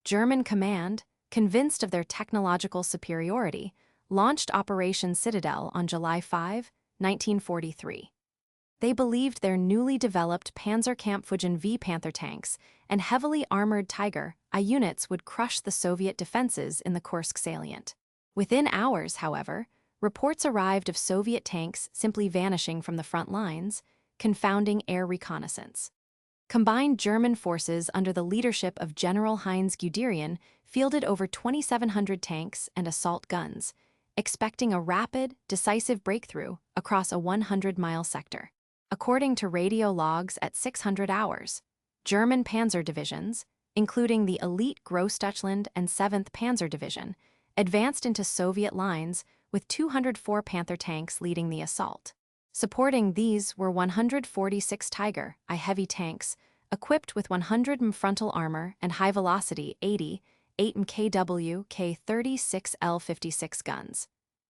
German command, convinced of their technological superiority, launched Operation Citadel on July 5, 1943. They believed their newly developed Panzerkampfwagen V Panther tanks and heavily armored Tiger I units would crush the Soviet defenses in the Kursk salient. Within hours, however, reports arrived of Soviet tanks simply vanishing from the front lines, confounding air reconnaissance. Combined German forces under the leadership of General Heinz Guderian fielded over 2,700 tanks and assault guns, expecting a rapid, decisive breakthrough across a 100-mile sector. According to radio logs at 600 hours, German panzer divisions, including the elite Grossdeutschland and 7th Panzer Division, advanced into Soviet lines with 204 Panther tanks leading the assault. Supporting these were 146 Tiger I heavy tanks, equipped with 100 frontal armor and high-velocity 80, 8 kW K36 L56 guns,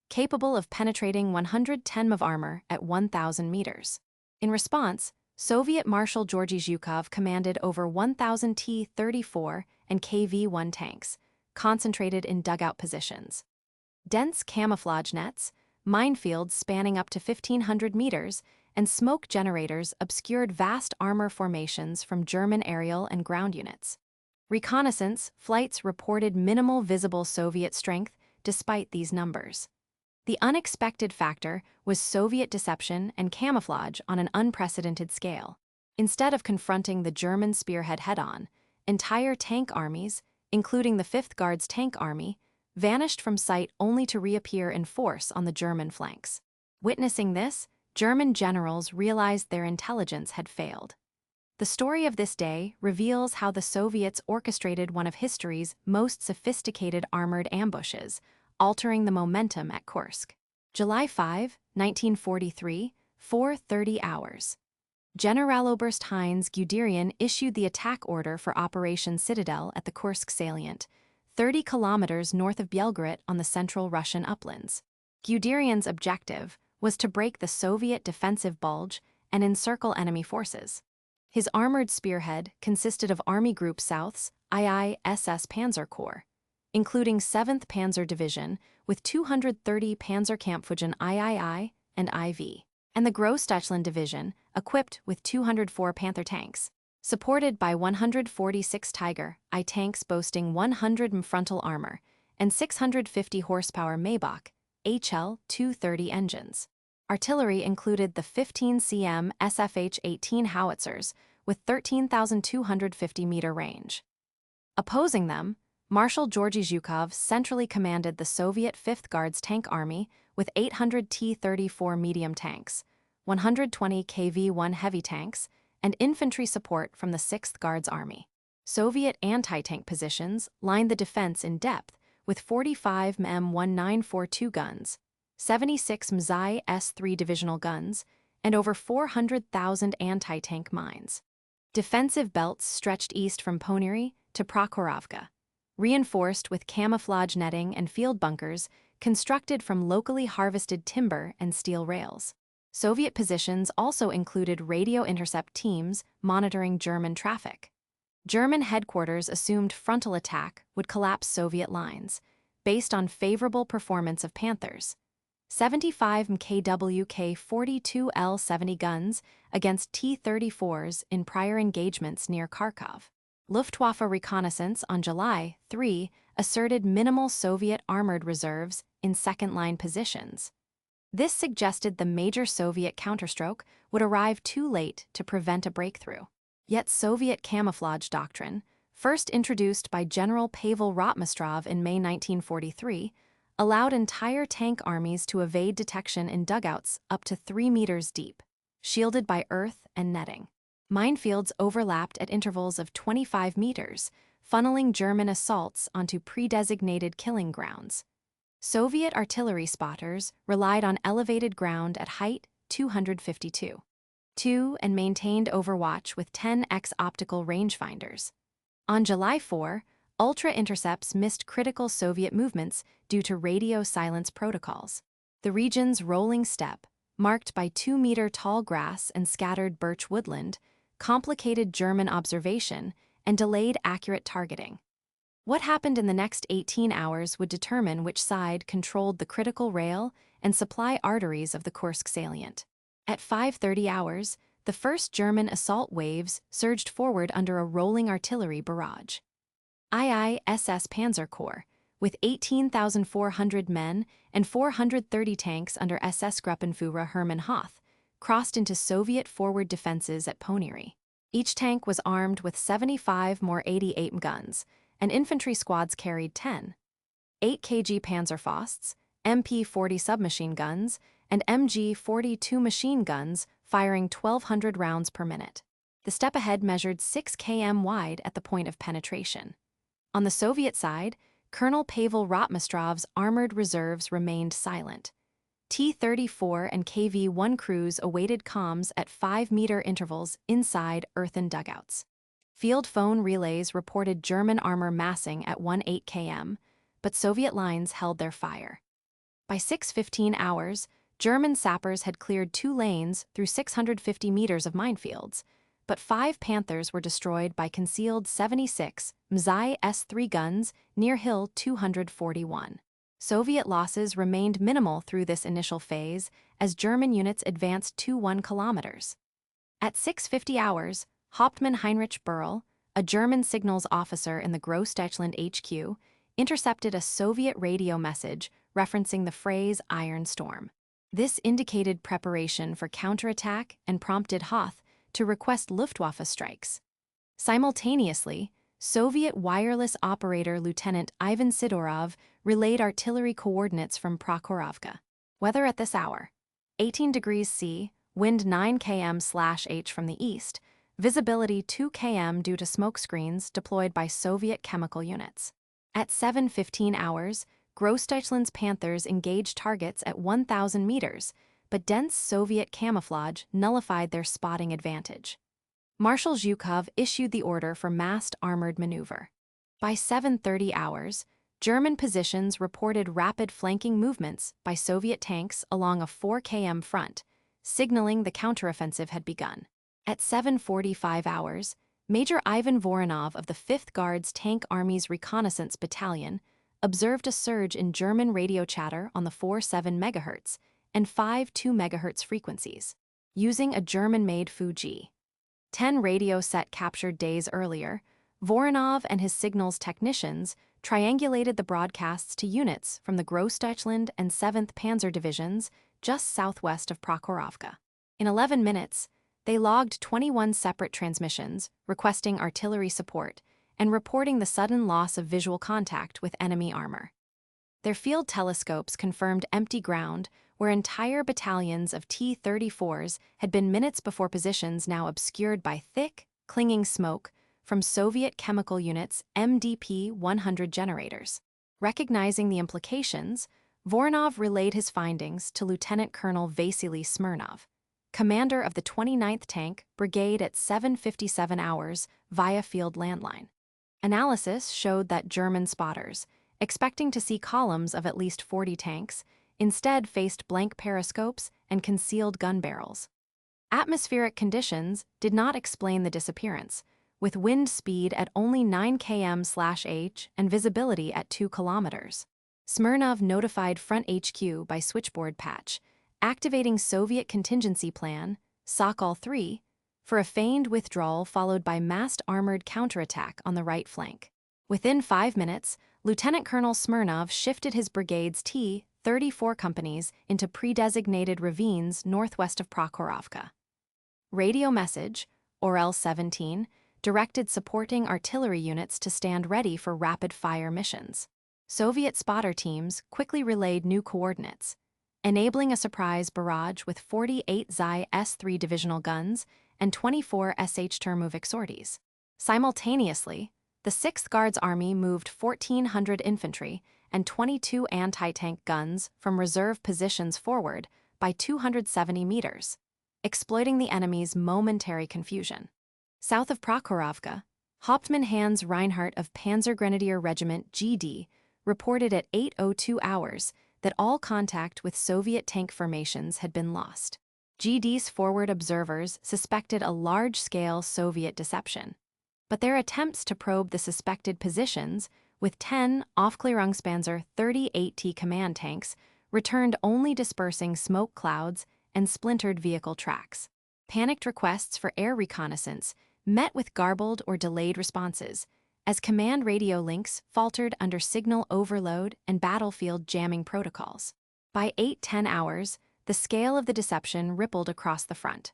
capable of penetrating 110 of armor at 1,000 meters. In response, Soviet Marshal Georgy Zhukov commanded over 1,000 T-34 and KV-1 tanks, concentrated in dugout positions. Dense camouflage nets, minefields spanning up to 1,500 meters, and smoke generators obscured vast armor formations from German aerial and ground units. Reconnaissance flights reported minimal visible Soviet strength despite these numbers. The unexpected factor was Soviet deception and camouflage on an unprecedented scale. Instead of confronting the German spearhead head-on, entire tank armies, including the 5th Guards Tank Army, vanished from sight only to reappear in force on the German flanks. Witnessing this, German generals realized their intelligence had failed. The story of this day reveals how the Soviets orchestrated one of history's most sophisticated armored ambushes, altering the momentum at Kursk. July 5, 1943, 4:30 hours. Generaloberst Heinz Guderian issued the attack order for Operation Citadel at the Kursk salient, 30 kilometers north of Belgorod on the central Russian uplands. Guderian's objective was to break the Soviet defensive bulge and encircle enemy forces. His armored spearhead consisted of Army Group South's II-SS Panzer Corps, including 7th Panzer Division with 230 Panzerkampfwagen III and IV, and the Grossdeutschland Division, equipped with 204 Panther tanks, supported by 146 Tiger I tanks boasting 100 frontal armor and 650 horsepower Maybach HL-230 engines. Artillery included the 15 cm SFH-18 howitzers with 13,250-meter range. Opposing them, Marshal Georgy Zhukov centrally commanded the Soviet 5th Guards Tank Army with 800 T-34 medium tanks, 120 KV-1 heavy tanks, and infantry support from the 6th Guards Army. Soviet anti-tank positions lined the defense in depth with 45 M1942 guns, 76 Mzai S-3 divisional guns, and over 400,000 anti-tank mines. Defensive belts stretched east from Ponyri to Prokhorovka, reinforced with camouflage netting and field bunkers constructed from locally harvested timber and steel rails. Soviet positions also included radio intercept teams monitoring German traffic. German headquarters assumed frontal attack would collapse Soviet lines, based on favorable performance of Panthers. 75 kW K42 L70 guns against T-34s in prior engagements near Kharkov. Luftwaffe reconnaissance on July 3 asserted minimal Soviet armored reserves in second-line positions. This suggested the major Soviet counterstroke would arrive too late to prevent a breakthrough. Yet Soviet camouflage doctrine, first introduced by General Pavel Rotmistrov in May 1943, allowed entire tank armies to evade detection in dugouts up to 3 meters deep, shielded by earth and netting. Minefields overlapped at intervals of 25 meters, funneling German assaults onto pre-designated killing grounds. Soviet artillery spotters relied on elevated ground at height 252. And maintained overwatch with 10x optical rangefinders. On July 4, ultra-intercepts missed critical Soviet movements due to radio silence protocols. The region's rolling steppe, marked by 2-meter tall grass and scattered birch woodland, complicated German observation and delayed accurate targeting. What happened in the next 18 hours would determine which side controlled the critical rail and supply arteries of the Kursk salient. At 5:30 hours, the first German assault waves surged forward under a rolling artillery barrage. SS Panzer Corps, with 18,400 men and 430 tanks under SS Gruppenführer Hermann Hoth, crossed into Soviet forward defenses at Ponyri. Each tank was armed with 75 more 88 guns, and infantry squads carried 10. 8 kg Panzerfausts, MP-40 submachine guns, and MG-42 machine guns firing 1,200 rounds per minute. The step ahead measured 6 km wide at the point of penetration. On the Soviet side, Colonel Pavel Rotmistrov's armored reserves remained silent. T-34 and KV-1 crews awaited comms at 5-meter intervals inside earthen dugouts. Field phone relays reported German armor massing at 18 km, but Soviet lines held their fire. By 6:15 hours, German sappers had cleared 2 lanes through 650 meters of minefields, but 5 Panthers were destroyed by concealed 76 Mzai S-3 guns near Hill 241. Soviet losses remained minimal through this initial phase as German units advanced 21 kilometers. At 6:50 hours, Hauptmann Heinrich Burl, a German signals officer in the Großdeutschland HQ, intercepted a Soviet radio message referencing the phrase Iron Storm. This indicated preparation for counterattack and prompted Hoth to request Luftwaffe strikes. Simultaneously, Soviet wireless operator Lieutenant Ivan Sidorov relayed artillery coordinates from Prokhorovka. Weather at this hour: 18 degrees C, wind 9 km/h from the east, visibility 2 km due to smoke screens deployed by Soviet chemical units. At 7:15 hours, Großdeutschland's Panthers engaged targets at 1,000 meters, but dense Soviet camouflage nullified their spotting advantage. Marshal Zhukov issued the order for massed armored maneuver. By 7:30 hours, German positions reported rapid flanking movements by Soviet tanks along a 4 km front, signaling the counteroffensive had begun. At 7:45 hours, Major Ivan Voronov of the 5th Guards Tank Army's Reconnaissance Battalion observed a surge in German radio chatter on the 4.7 MHz and 5.2 MHz frequencies, using a German-made Fuji 10 radio set captured days earlier. Voronov and his signals technicians triangulated the broadcasts to units from the Großdeutschland and 7th Panzer Divisions just southwest of Prokhorovka. In 11 minutes, they logged 21 separate transmissions requesting artillery support and reporting the sudden loss of visual contact with enemy armor. Their field telescopes confirmed empty ground where entire battalions of T-34s had been minutes before positions now obscured by thick, clinging smoke from Soviet chemical units' MDP-100 generators. Recognizing the implications, Voronov relayed his findings to Lieutenant Colonel Vasily Smirnov, commander of the 29th Tank Brigade at 7:57 hours via field landline. Analysis showed that German spotters, expecting to see columns of at least 40 tanks, instead faced blank periscopes and concealed gun barrels. Atmospheric conditions did not explain the disappearance, with wind speed at only 9 km/h and visibility at 2 kilometers. Smirnov notified Front HQ by switchboard patch, activating Soviet contingency plan, Sokol-3, for a feigned withdrawal followed by massed armored counterattack on the right flank. Within 5 minutes, Lieutenant Colonel Smirnov shifted his brigade's T-34 companies into pre-designated ravines northwest of Prokhorovka. Radio message, Orel-17, directed supporting artillery units to stand ready for rapid-fire missions. Soviet spotter teams quickly relayed new coordinates, enabling a surprise barrage with 48 Zai S-3 divisional guns and 24 SH Termovik sorties. Simultaneously, the 6th Guards Army moved 1,400 infantry and 22 anti-tank guns from reserve positions forward by 270 meters, exploiting the enemy's momentary confusion. South of Prokhorovka, Hauptmann Hans Reinhardt of Panzergrenadier Regiment GD reported at 8:02 hours that all contact with Soviet tank formations had been lost. GD's forward observers suspected a large-scale Soviet deception, but their attempts to probe the suspected positions with 10 Aufklärungspanzer 38T command tanks, returned only dispersing smoke clouds and splintered vehicle tracks. Panicked requests for air reconnaissance met with garbled or delayed responses, as command radio links faltered under signal overload and battlefield jamming protocols. By 8-10 hours, the scale of the deception rippled across the front.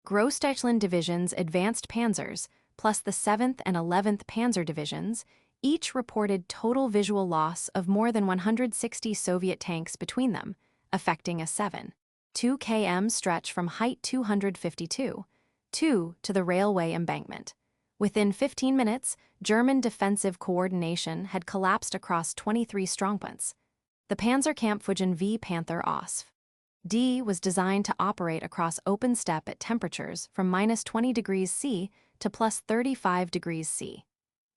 Großdeutschland Division's advanced panzers, plus the 7th and 11th Panzer Divisions, each reported total visual loss of more than 160 Soviet tanks between them, affecting a 7.2 km stretch from height 252 to the railway embankment. Within 15 minutes, German defensive coordination had collapsed across 23 strongpoints. The Panzerkampfwagen V Panther OSV D was designed to operate across open steppe at temperatures from -20 degrees C to +35 degrees C.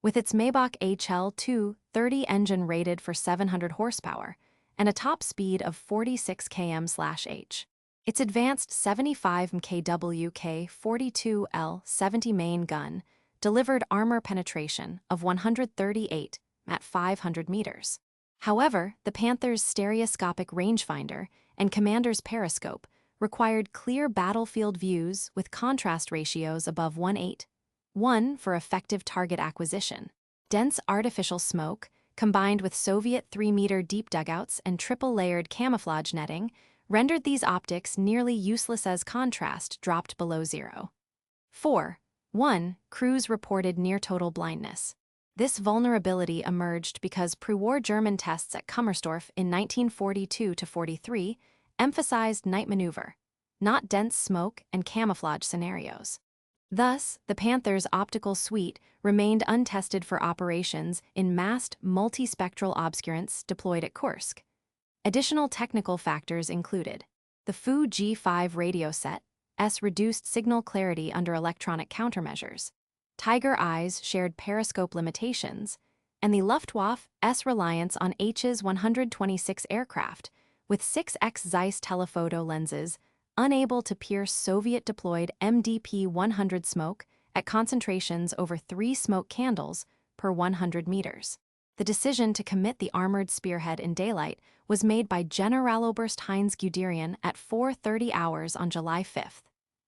With its Maybach HL-230 engine rated for 700 horsepower and a top speed of 46 km/h. Its advanced 75 kW K42L70 main gun delivered armor penetration of 138 at 500 meters. However, the Panther's stereoscopic rangefinder and commander's periscope required clear battlefield views with contrast ratios above 1:1 for effective target acquisition. Dense artificial smoke, combined with Soviet 3-meter deep dugouts and triple-layered camouflage netting, rendered these optics nearly useless as contrast dropped below 0.1. Crews reported near-total blindness. This vulnerability emerged because pre-war German tests at Kummersdorf in 1942-43 emphasized night maneuver, not dense smoke and camouflage scenarios. Thus, the Panther's optical suite remained untested for operations in massed multispectral obscurants deployed at Kursk. Additional technical factors included the Fu G5 radio set, reduced signal clarity under electronic countermeasures, Tiger I's shared periscope limitations, and the Luftwaffe's reliance on H's 126 aircraft with 6x Zeiss telephoto lenses unable to pierce Soviet-deployed MDP-100 smoke at concentrations over 3 smoke candles per 100 meters. The decision to commit the armored spearhead in daylight was made by Generaloberst Heinz Guderian at 4:30 hours on July 5.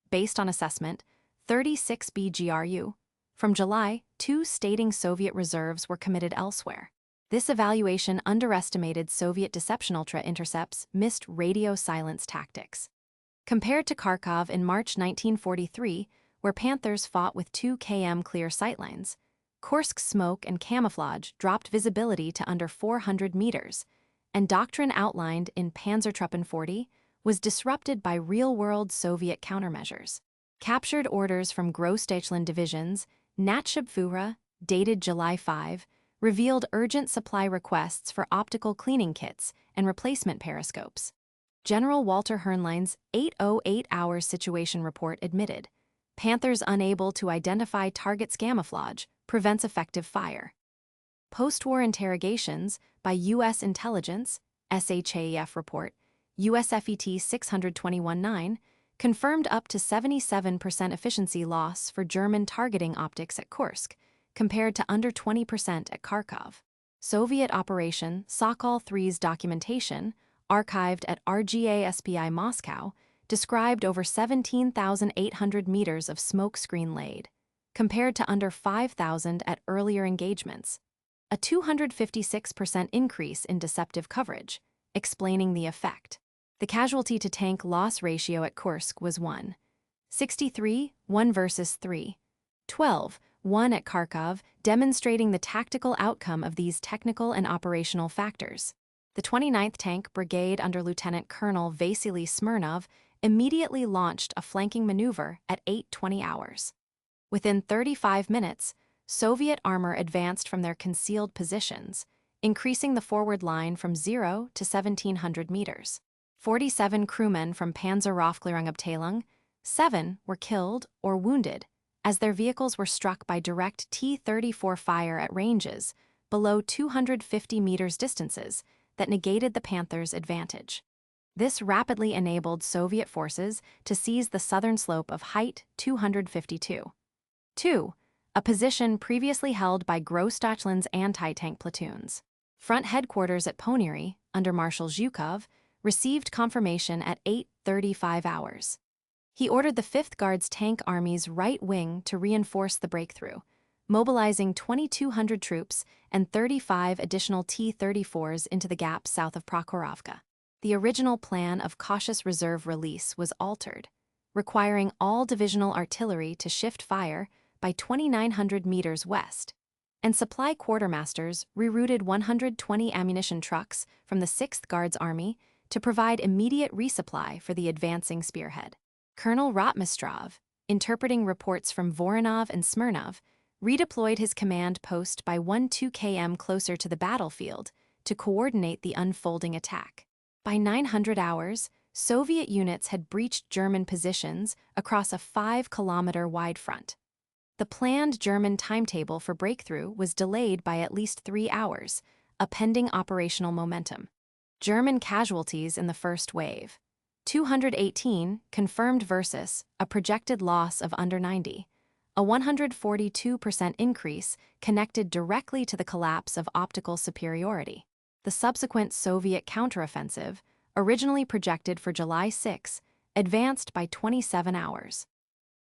Based on assessment, 36 BGRU. From July, 2 stating Soviet reserves were committed elsewhere. This evaluation underestimated Soviet deception ultra-intercepts missed radio silence tactics. Compared to Kharkov in March 1943, where Panthers fought with 2 km clear sightlines, Kursk's smoke and camouflage dropped visibility to under 400 meters, and doctrine outlined in Panzertruppen 40 was disrupted by real-world Soviet countermeasures. Captured orders from Großdeutschland divisions, Nachschubführer, dated July 5, revealed urgent supply requests for optical cleaning kits and replacement periscopes. General Walter Hernlein's 808-hour situation report admitted, Panthers unable to identify targets camouflage prevents effective fire. Post-war interrogations by U.S. intelligence, SHAEF report, USFET 621-9, confirmed up to 77% efficiency loss for German targeting optics at Kursk, compared to under 20% at Kharkov. Soviet Operation Sokol 3's documentation, archived at RGASPI Moscow, described over 17,800 meters of smokescreen laid, compared to under 5,000 at earlier engagements, a 256% increase in deceptive coverage, explaining the effect. The casualty-to-tank loss ratio at Kursk was 1.63, 1 versus 3.12, 1 at Kharkov, demonstrating the tactical outcome of these technical and operational factors. The 29th Tank Brigade under Lieutenant Colonel Vasily Smirnov immediately launched a flanking maneuver at 8:20 hours. Within 35 minutes, Soviet armor advanced from their concealed positions, increasing the forward line from 0 to 1,700 meters. 47 crewmen from Panzeraufklärungsabteilung 7 were killed or wounded as their vehicles were struck by direct T-34 fire at ranges below 250 meters distances that negated the Panthers' advantage. This rapidly enabled Soviet forces to seize the southern slope of height 252. 2. a position previously held by Grossdeutschland's anti-tank platoons. Front headquarters at Ponyri, under Marshal Zhukov, received confirmation at 8:35 hours. He ordered the 5th Guards Tank Army's right wing to reinforce the breakthrough, mobilizing 2,200 troops and 35 additional T-34s into the gap south of Prokhorovka. The original plan of cautious reserve release was altered, requiring all divisional artillery to shift fire by 2,900 meters west, and supply quartermasters rerouted 120 ammunition trucks from the 6th Guards Army to provide immediate resupply for the advancing spearhead. Colonel Rotmistrov, interpreting reports from Voronov and Smirnov, redeployed his command post by 12 km closer to the battlefield to coordinate the unfolding attack. By 900 hours, Soviet units had breached German positions across a 5-kilometer wide front. The planned German timetable for breakthrough was delayed by at least 3 hours, a pending operational momentum. German casualties in the first wave: 218 confirmed versus a projected loss of under 90, a 142% increase connected directly to the collapse of optical superiority. The subsequent Soviet counteroffensive, originally projected for July 6, advanced by 27 hours.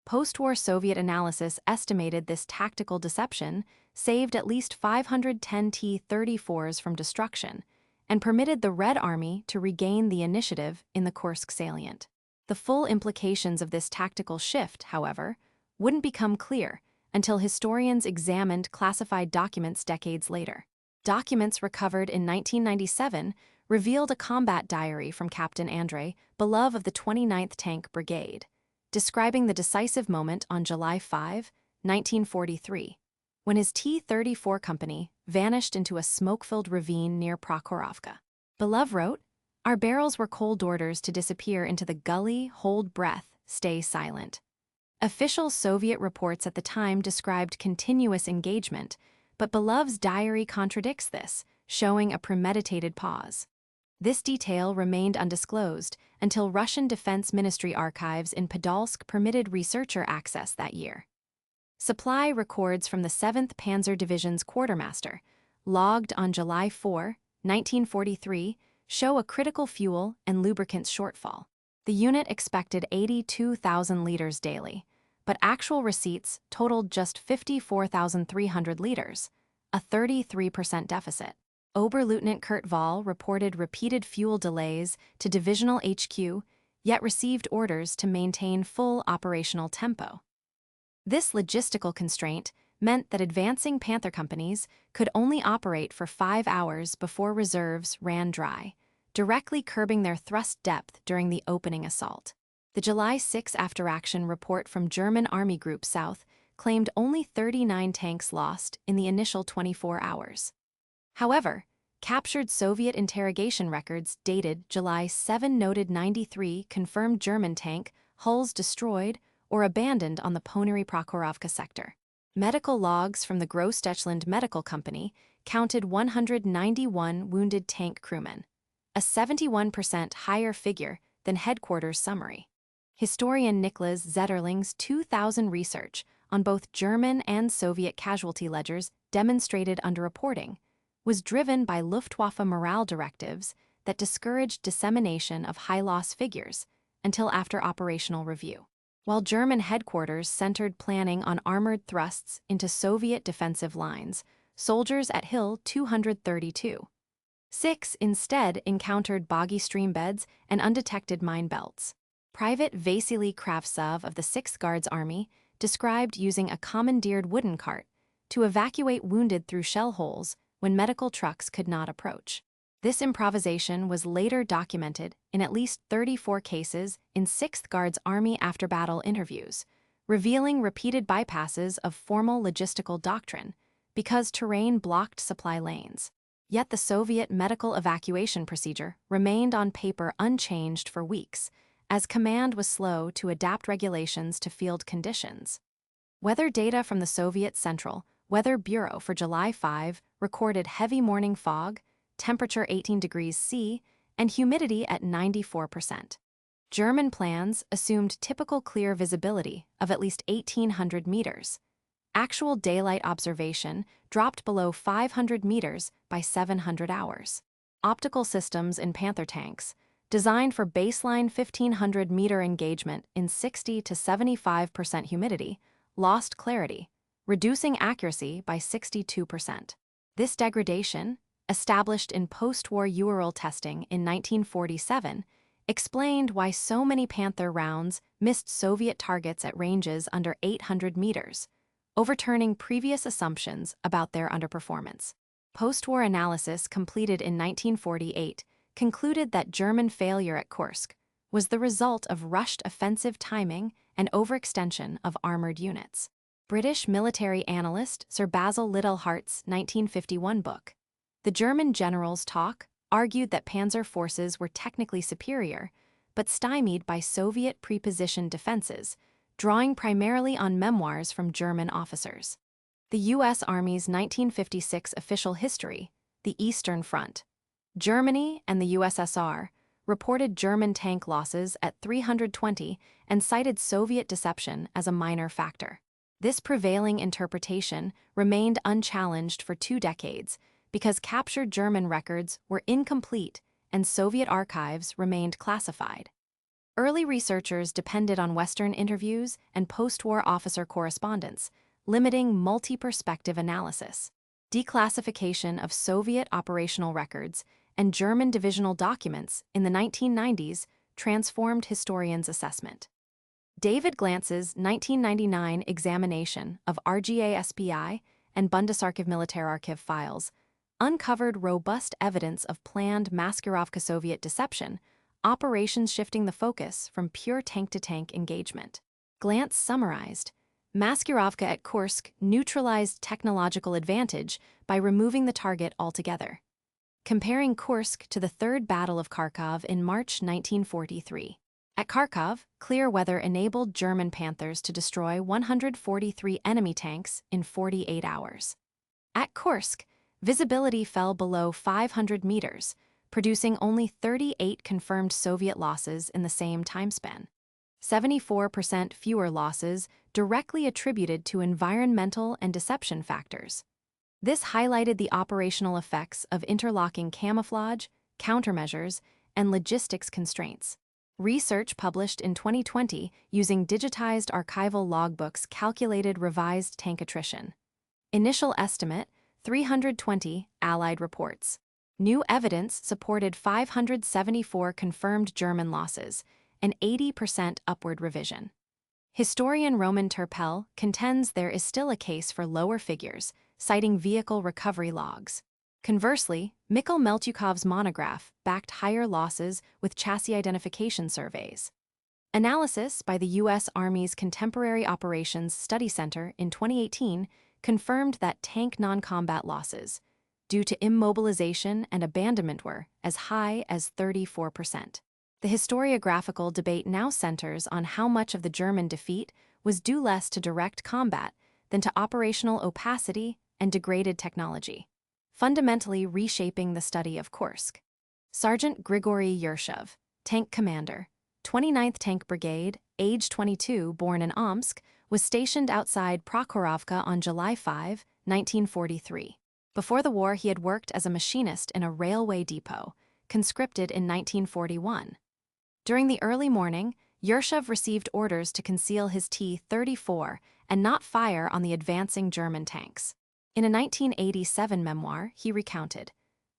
Post-war Soviet analysis estimated this tactical deception saved at least 510 T-34s from destruction and permitted the Red Army to regain the initiative in the Kursk salient. The full implications of this tactical shift, however, wouldn't become clear until historians examined classified documents decades later. Documents recovered in 1997 revealed a combat diary from Captain Andrei Belov of the 29th Tank Brigade, describing the decisive moment on July 5, 1943, when his T-34 company vanished into a smoke-filled ravine near Prokhorovka. Belov wrote, "Our barrels were cold orders to disappear into the gully, hold breath, stay silent." Official Soviet reports at the time described continuous engagement, but Belov's diary contradicts this, showing a premeditated pause. This detail remained undisclosed until Russian Defense Ministry archives in Podolsk permitted researcher access that year. Supply records from the 7th Panzer Division's quartermaster, logged on July 4, 1943, show a critical fuel and lubricants shortfall. The unit expected 82,000 liters daily, but actual receipts totaled just 54,300 liters, a 33% deficit. Oberleutnant Kurt Vall reported repeated fuel delays to divisional HQ, yet received orders to maintain full operational tempo. This logistical constraint meant that advancing Panther companies could only operate for 5 hours before reserves ran dry, directly curbing their thrust depth during the opening assault. The July 6 after-action report from German Army Group South claimed only 39 tanks lost in the initial 24 hours. However, captured Soviet interrogation records dated July 7 noted 93 confirmed German tank hulls destroyed or abandoned on the Ponyri-Prokhorovka sector. Medical logs from the Grossdeutschland Medical Company counted 191 wounded tank crewmen, a 71% higher figure than headquarters summary. Historian Niklas Zetterling's 2000 research on both German and Soviet casualty ledgers demonstrated underreporting was driven by Luftwaffe morale directives that discouraged dissemination of high-loss figures until after operational review. While German headquarters centered planning on armored thrusts into Soviet defensive lines, soldiers at Hill 232. 6 instead encountered boggy streambeds and undetected mine belts. Private Vasily Kravtsov of the 6th Guards Army described using a commandeered wooden cart to evacuate wounded through shell holes when medical trucks could not approach. This improvisation was later documented in at least 34 cases in 6th Guards Army after-battle interviews, revealing repeated bypasses of formal logistical doctrine because terrain blocked supply lanes. Yet the Soviet medical evacuation procedure remained on paper unchanged for weeks, as command was slow to adapt regulations to field conditions. Weather data from the Soviet Central Weather Bureau for July 5 recorded heavy morning fog, temperature 18 degrees C, and humidity at 94%. German plans assumed typical clear visibility of at least 1,800 meters. Actual daylight observation dropped below 500 meters by 700 hours. Optical systems in Panther tanks, designed for baseline 1,500-meter engagement in 60 to 75% humidity, lost clarity, reducing accuracy by 62%. This degradation, established in post-war URL testing in 1947, explained why so many Panther rounds missed Soviet targets at ranges under 800 meters, overturning previous assumptions about their underperformance. Post-war analysis completed in 1948 concluded that German failure at Kursk was the result of rushed offensive timing and overextension of armored units. British military analyst Sir Basil Littlehart's 1951 book, The German General's Talk, argued that Panzer forces were technically superior, but stymied by Soviet prepositioned defenses, drawing primarily on memoirs from German officers. The U.S. Army's 1956 official history, The Eastern Front, Germany and the USSR, reported German tank losses at 320 and cited Soviet deception as a minor factor. This prevailing interpretation remained unchallenged for 2 decades because captured German records were incomplete and Soviet archives remained classified. Early researchers depended on Western interviews and post-war officer correspondence, limiting multi-perspective analysis. Declassification of Soviet operational records and German divisional documents in the 1990s transformed historians' assessment. David Glantz's 1999 examination of RGA SPI and Bundesarchiv Militärarchiv files uncovered robust evidence of planned Maskirovka Soviet deception, operations shifting the focus from pure tank-to-tank engagement. Glantz summarized, Maskirovka at Kursk neutralized technological advantage by removing the target altogether. Comparing Kursk to the Third Battle of Kharkov in March 1943. At Kharkov, clear weather enabled German Panthers to destroy 143 enemy tanks in 48 hours. At Kursk, visibility fell below 500 meters, producing only 38 confirmed Soviet losses in the same timespan. 74% fewer losses directly attributed to environmental and deception factors. This highlighted the operational effects of interlocking camouflage, countermeasures, and logistics constraints. Research published in 2020 using digitized archival logbooks calculated revised tank attrition. Initial estimate, 320 Allied reports. New evidence supported 574 confirmed German losses, an 80% upward revision. Historian Roman Turpel contends there is still a case for lower figures, citing vehicle recovery logs. Conversely, Mikhail Meltyukov's monograph backed higher losses with chassis identification surveys. Analysis by the U.S. Army's Contemporary Operations Study Center in 2018 confirmed that tank non-combat losses, due to immobilization and abandonment, were as high as 34%. The historiographical debate now centers on how much of the German defeat was due less to direct combat than to operational opacity and degraded technology, fundamentally reshaping the study of Kursk. Sergeant Grigory Yershov, tank commander, 29th Tank Brigade, age 22, born in Omsk, was stationed outside Prokhorovka on July 5, 1943. Before the war, he had worked as a machinist in a railway depot, conscripted in 1941. During the early morning, Yershov received orders to conceal his T-34 and not fire on the advancing German tanks. In a 1987 memoir, he recounted,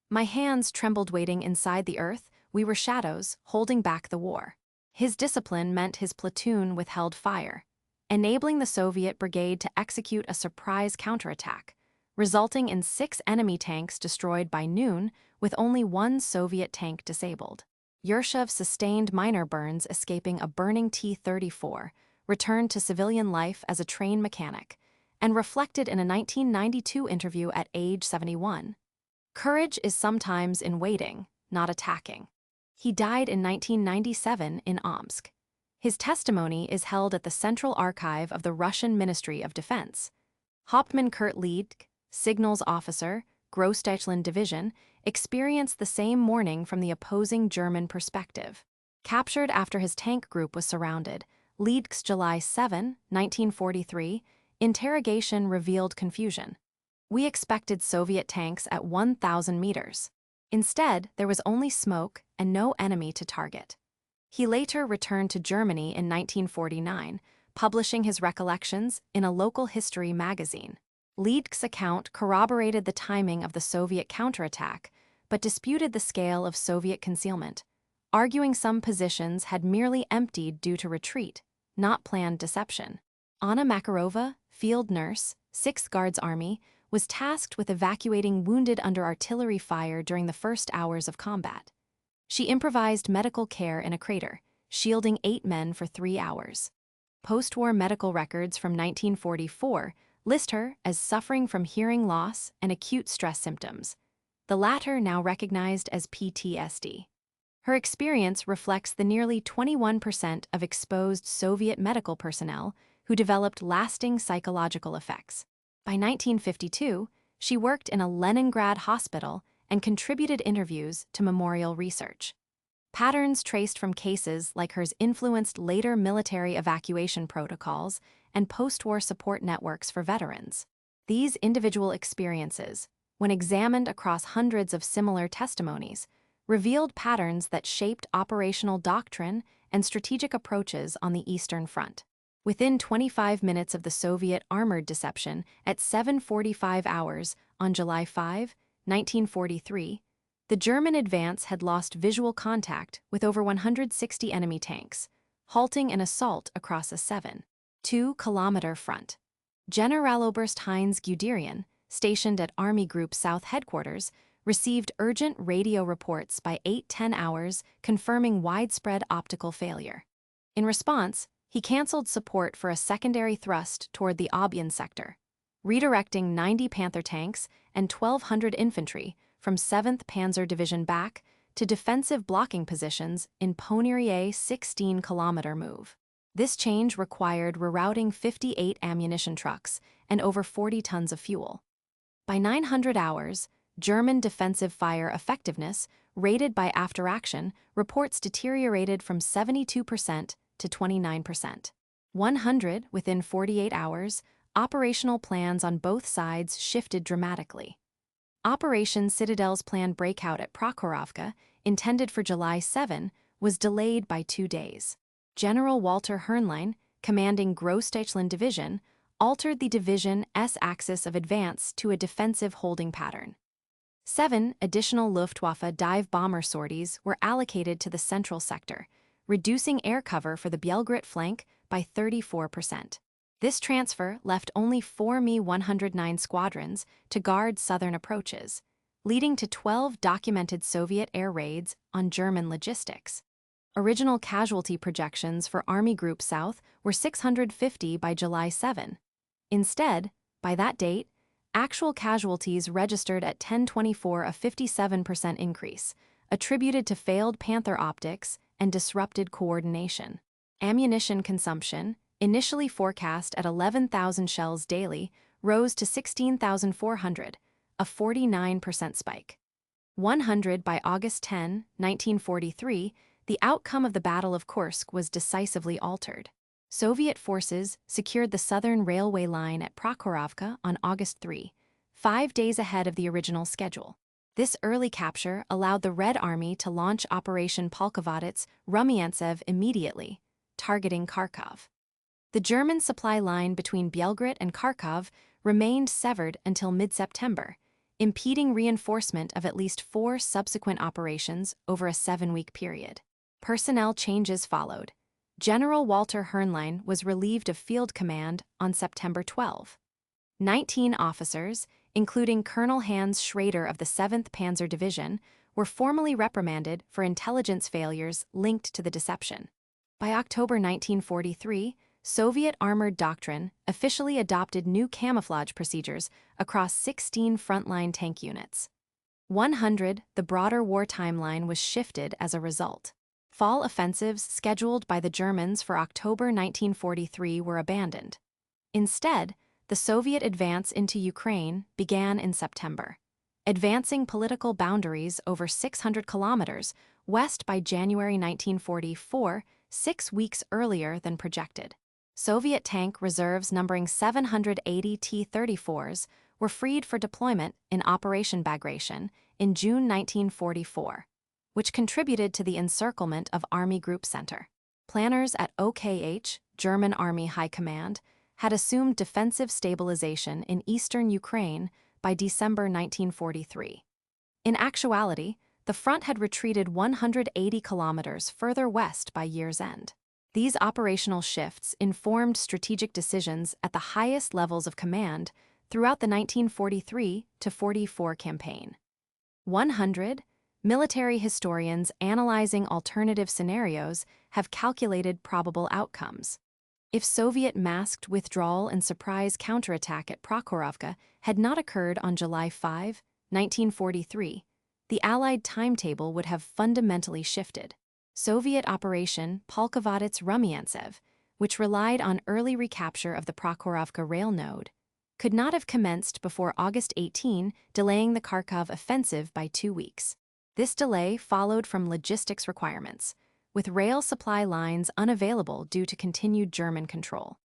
"My hands trembled waiting inside the earth, we were shadows, holding back the war." His discipline meant his platoon withheld fire, enabling the Soviet brigade to execute a surprise counterattack, resulting in 6 enemy tanks destroyed by noon with only 1 Soviet tank disabled. Yershov sustained minor burns escaping a burning T-34, returned to civilian life as a train mechanic, and reflected in a 1992 interview at age 71. Courage is sometimes in waiting, not attacking. He died in 1997 in Omsk. His testimony is held at the Central Archive of the Russian Ministry of Defense. Hauptmann Kurt Liedtke, signals officer, Großdeutschland Division, experienced the same morning from the opposing German perspective. Captured after his tank group was surrounded, Liedtke's July 7, 1943, interrogation revealed confusion. "We expected Soviet tanks at 1,000 meters. Instead, there was only smoke and no enemy to target." He later returned to Germany in 1949, publishing his recollections in a local history magazine. Liedtke's account corroborated the timing of the Soviet counterattack, but disputed the scale of Soviet concealment, arguing some positions had merely emptied due to retreat, not planned deception. Anna Makarova, field nurse, 6th Guards Army, was tasked with evacuating wounded under artillery fire during the first hours of combat. She improvised medical care in a crater, shielding 8 men for 3 hours. Post-war medical records from 1944 list her as suffering from hearing loss and acute stress symptoms, the latter now recognized as PTSD. Her experience reflects the nearly 21% of exposed Soviet medical personnel who developed lasting psychological effects. By 1952, she worked in a Leningrad hospital and contributed interviews to memorial research. Patterns traced from cases like hers influenced later military evacuation protocols and post-war support networks for veterans. These individual experiences, when examined across hundreds of similar testimonies, revealed patterns that shaped operational doctrine and strategic approaches on the Eastern Front. Within 25 minutes of the Soviet armored deception at 7:45 hours on July 5, 1943, the German advance had lost visual contact with over 160 enemy tanks, halting an assault across a 7.2-kilometer front. Generaloberst Heinz Guderian, stationed at Army Group South Headquarters, received urgent radio reports by 8:10 hours confirming widespread optical failure. In response, he canceled support for a secondary thrust toward the Obian sector, redirecting 90 Panther tanks and 1,200 infantry from 7th Panzer Division back to defensive blocking positions in Ponirier 16-kilometer move. This change required rerouting 58 ammunition trucks and over 40 tons of fuel. By 900 hours, German defensive fire effectiveness, rated by After Action, reports deteriorated from 72% to 29%. 100 within 48 hours, operational plans on both sides shifted dramatically. Operation Citadel's planned breakout at Maskirovka, intended for July 7, was delayed by 2 days. General Walter Hernlein, commanding Großdeutschland Division, altered the division S-axis of advance to a defensive holding pattern. 7 additional Luftwaffe dive bomber sorties were allocated to the central sector, reducing air cover for the Belgrade flank by 34%. This transfer left only 4 Mi-109 squadrons to guard southern approaches, leading to 12 documented Soviet air raids on German logistics. Original casualty projections for Army Group South were 650 by July 7. Instead, by that date, actual casualties registered at 1024, a 57% increase, attributed to failed Panther optics and disrupted coordination. Ammunition consumption, initially forecast at 11,000 shells daily, rose to 16,400, a 49% spike. 100 by August 10, 1943, the outcome of the Battle of Kursk was decisively altered. Soviet forces secured the southern railway line at Maskirovka on August 3, 5 days ahead of the original schedule. This early capture allowed the Red Army to launch Operation Polkovets-Rumiantsev immediately, targeting Kharkov. The German supply line between Belgrade and Kharkov remained severed until mid-September, impeding reinforcement of at least 4 subsequent operations over a 7-week period. Personnel changes followed. General Walter Hernlein was relieved of field command on September 12. 19 officers, including Colonel Hans Schrader of the 7th Panzer Division, were formally reprimanded for intelligence failures linked to the deception. By October 1943, Soviet armored doctrine officially adopted new camouflage procedures across 16 frontline tank units. 100, the broader war timeline was shifted as a result. Fall offensives scheduled by the Germans for October 1943 were abandoned. Instead, the Soviet advance into Ukraine began in September, advancing political boundaries over 600 kilometers west by January 1944, 6 weeks earlier than projected. Soviet tank reserves numbering 780 T-34s were freed for deployment in Operation Bagration in June 1944, which contributed to the encirclement of Army Group Center. Planners at OKH, German Army High Command, had assumed defensive stabilization in eastern Ukraine by December 1943. In actuality, the front had retreated 180 kilometers further west by year's end. These operational shifts informed strategic decisions at the highest levels of command throughout the 1943-44 campaign. 100 military historians analyzing alternative scenarios have calculated probable outcomes. If Soviet masked withdrawal and surprise counterattack at Prokhorovka had not occurred on July 5, 1943, the Allied timetable would have fundamentally shifted. Soviet Operation Polkovodets-Rumiantsev, which relied on early recapture of the Prokhorovka rail node, could not have commenced before August 18, delaying the Kharkov offensive by 2 weeks. This delay followed from logistics requirements, with rail supply lines unavailable due to continued German control.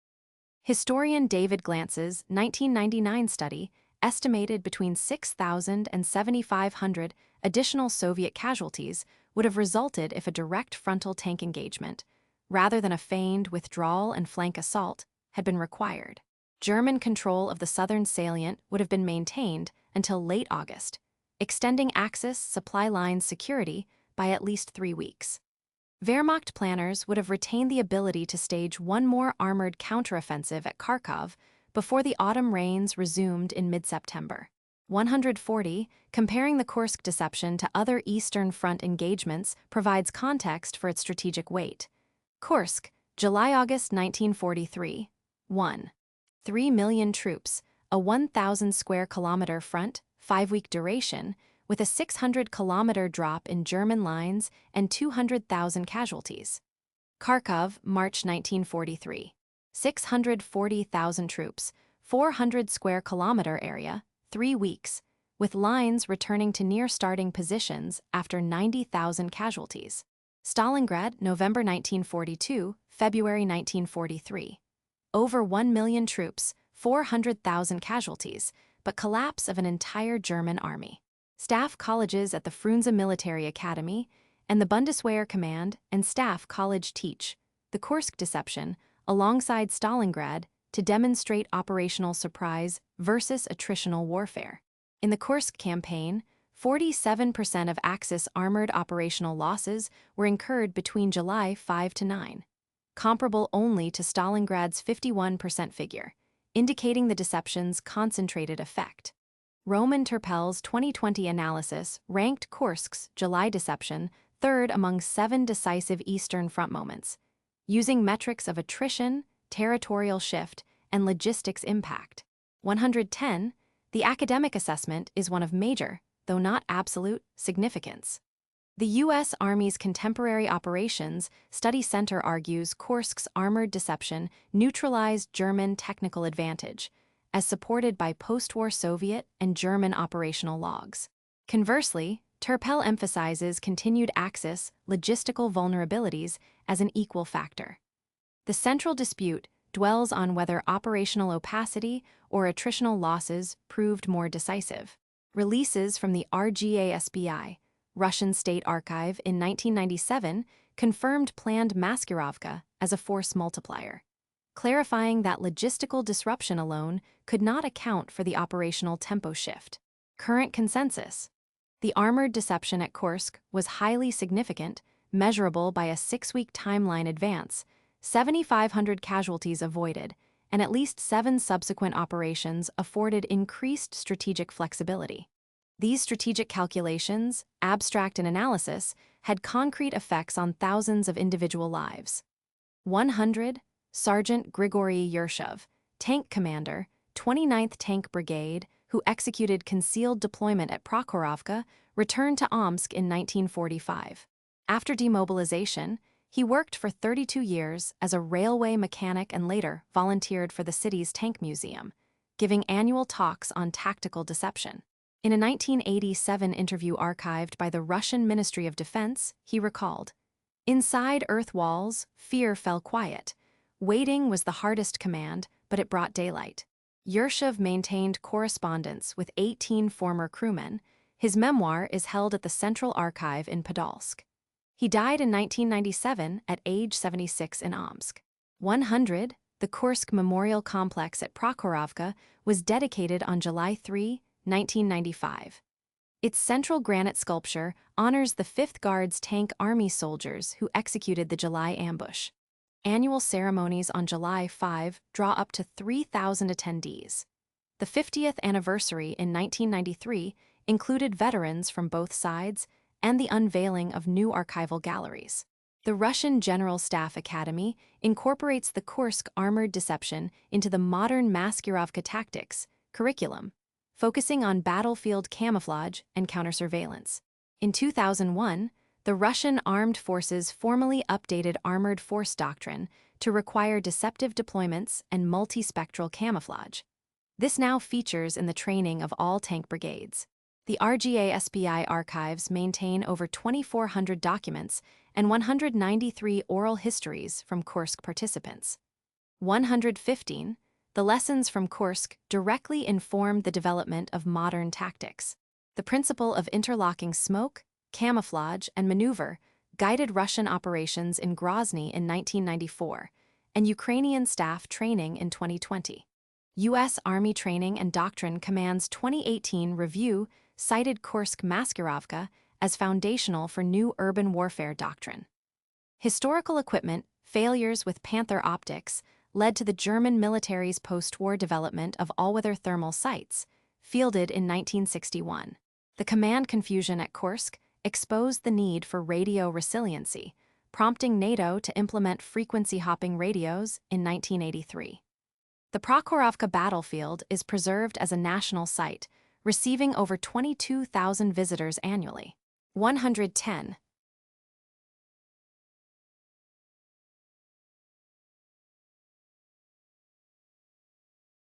Historian David Glantz's 1999 study estimated between 6,000 and 7,500 additional Soviet casualties would have resulted if a direct frontal tank engagement, rather than a feigned withdrawal and flank assault, had been required. German control of the southern salient would have been maintained until late August, extending Axis supply lines security by at least 3 weeks. Wehrmacht planners would have retained the ability to stage one more armored counteroffensive at Kharkov before the autumn rains resumed in mid-September. 140, comparing the Kursk deception to other Eastern Front engagements provides context for its strategic weight. Kursk, July-August 1943. 1. 3 million troops, a 1,000 square kilometer front, 5-week duration, with a 600-kilometer drop in German lines and 200,000 casualties. Kharkov, March 1943. 640,000 troops, 400 square kilometer area, 3 weeks, with lines returning to near starting positions after 90,000 casualties. Stalingrad, November 1942, February 1943. Over 1 million troops, 400,000 casualties, but collapse of an entire German army. Staff colleges at the Frunze Military Academy and the Bundeswehr Command and Staff College teach the Kursk deception alongside Stalingrad to demonstrate operational surprise versus attritional warfare. In the Kursk campaign, 47% of Axis armored operational losses were incurred between July 5 to 9, comparable only to Stalingrad's 51% figure, indicating the deception's concentrated effect. Roman Turpel's 2020 analysis ranked Kursk's July deception third among 7 decisive Eastern Front moments, using metrics of attrition, territorial shift, and logistics impact. 110, the academic assessment is one of major, though not absolute, significance. The U.S. Army's Contemporary Operations Study Center argues Kursk's armored deception neutralized German technical advantage, as supported by post-war Soviet and German operational logs. Conversely, Turpel emphasizes continued Axis logistical vulnerabilities as an equal factor. The central dispute dwells on whether operational opacity or attritional losses proved more decisive. Releases from the RGASBI, Russian State Archive, in 1997 confirmed planned Maskirovka as a force multiplier, clarifying that logistical disruption alone could not account for the operational tempo shift. Current consensus: the armored deception at Kursk was highly significant, measurable by a 6-week timeline advance, 7,500 casualties avoided, and at least 7 subsequent operations afforded increased strategic flexibility. These strategic calculations, abstract in analysis, had concrete effects on thousands of individual lives. 100, Sergeant Grigory Yershov, tank commander, 29th Tank Brigade, who executed concealed deployment at Prokhorovka, returned to Omsk in 1945. After demobilization, he worked for 32 years as a railway mechanic and later volunteered for the city's tank museum, giving annual talks on tactical deception. In a 1987 interview archived by the Russian Ministry of Defense, he recalled, "Inside earth walls, fear fell quiet. Waiting was the hardest command, but it brought daylight. Yurchev maintained correspondence with 18 former crewmen. His memoir is held at the Central Archive in Podolsk. He died in 1997 at age 76 in Omsk. 100, the Kursk Memorial Complex at Prokhorovka was dedicated on July 3, 1995. Its central granite sculpture honors the 5th Guards Tank Army soldiers who executed the July ambush. Annual ceremonies on July 5 draw up to 3,000 attendees. The 50th anniversary in 1993 included veterans from both sides and the unveiling of new archival galleries. The Russian General Staff Academy incorporates the Kursk armored deception into the modern Maskirovka tactics curriculum, focusing on battlefield camouflage and countersurveillance. In 2001, the Russian Armed Forces formally updated armored force doctrine to require deceptive deployments and multispectral camouflage. This now features in the training of all tank brigades. The RGA-SPI archives maintain over 2,400 documents and 193 oral histories from Kursk participants. 115, the lessons from Kursk directly informed the development of modern tactics. The principle of interlocking smoke, camouflage, and maneuver guided Russian operations in Grozny in 1994 and Ukrainian staff training in 2020. U.S. Army Training and Doctrine Command's 2018 review cited Kursk Maskirovka as foundational for new urban warfare doctrine. Historical equipment failures with Panther optics led to the German military's post-war development of all-weather thermal sights, fielded in 1961. The command confusion at Kursk exposed the need for radio resiliency, prompting NATO to implement frequency-hopping radios in 1983. The Prokhorovka battlefield is preserved as a national site, receiving over 22,000 visitors annually. 110.